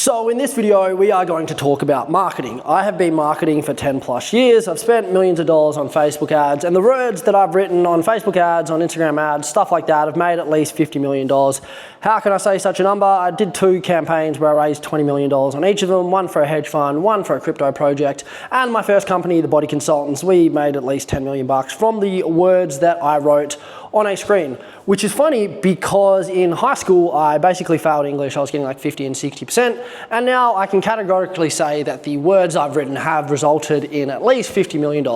So in this video, we are going to talk about marketing. I have been marketing for 10 plus years. I've spent millions of dollars on Facebook ads, and the words that I've written on Facebook ads, on Instagram ads, stuff like that, have made at least $50 million. How can I say such a number? I did 2 campaigns where I raised $20 million on each of them, one for a hedge fund, one for a crypto project, and my first company, the Body Consultants, we made at least 10 million bucks from the words that I wrote on a screen, which is funny because in high school, I basically failed English. I was getting like 50 and 60%. And now I can categorically say that the words I've written have resulted in at least $50 million.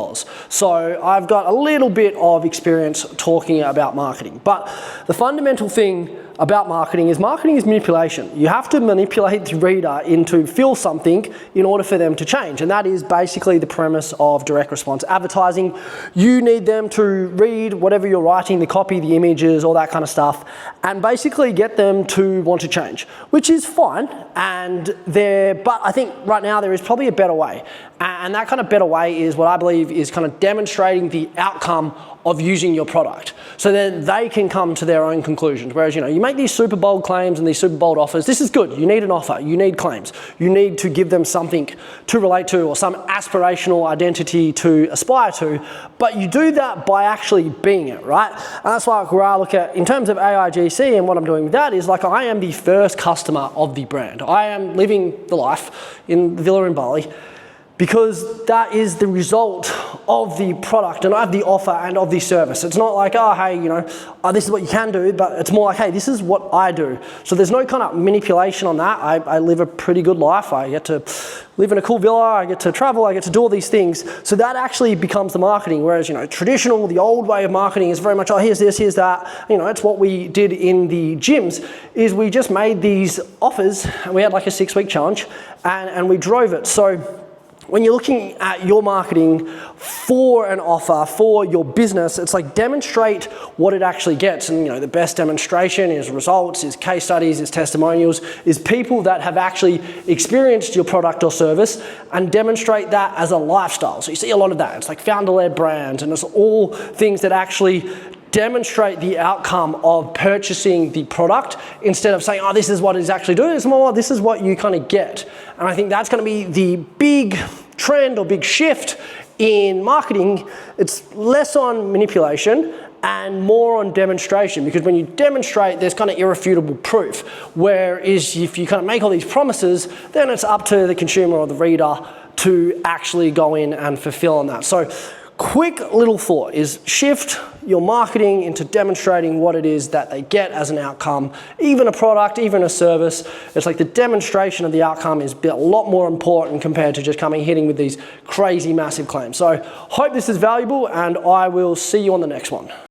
So I've got a little bit of experience talking about marketing. But the fundamental thing about marketing is manipulation. You have to manipulate the reader into feel something in order for them to change. And that is basically the premise of direct response advertising. You need them to read whatever you're writing, the copy, the images, all that kind of stuff, and basically get them to want to change, which is fine. But I think right now there is probably a better way. And that kind of better way is what I believe is kind of demonstrating the outcome of using your product, so then they can come to their own conclusions. Whereas, you make these super bold claims and these super bold offers. This is good. You need an offer. You need claims. You need to give them something to relate to or some aspirational identity to aspire to. But you do that by actually being it, right? And that's why where I look at, in terms of AIGC and what I'm doing with that is like I am the first customer of the brand. I am living the life in the villa in Bali, because that is the result of the product and of the offer and of the service. It's not like, oh, hey, this is what you can do, but it's more like, hey, this is what I do. So there's no kind of manipulation on that. I live a pretty good life. I get to live in a cool villa, I get to travel, I get to do all these things. So that actually becomes the marketing. Whereas, traditional, the old way of marketing is very much, oh, here's this, here's that. It's what we did in the gyms, is we just made these offers, and we had like a 6-week challenge, and we drove it. So when you're looking at your marketing for an offer, for your business, it's like demonstrate what it actually gets. And the best demonstration is results, is case studies, is testimonials, is people that have actually experienced your product or service and demonstrate that as a lifestyle. So you see a lot of that. It's like founder-led brands, and it's all things that actually demonstrate the outcome of purchasing the product instead of saying, oh, this is what it's actually doing. It's more, this is what you kind of get. And I think that's going to be the big trend or big shift in marketing. It's less on manipulation and more on demonstration, because when you demonstrate, there's kind of irrefutable proof. Whereas if you kind of make all these promises, then it's up to the consumer or the reader to actually go in and fulfill on that. So quick little thought is shift your marketing into demonstrating what it is that they get as an outcome. Even a product, even a service, it's like the demonstration of the outcome is a lot more important compared to just hitting with these crazy massive claims. So hope this is valuable, and I will see you on the next one.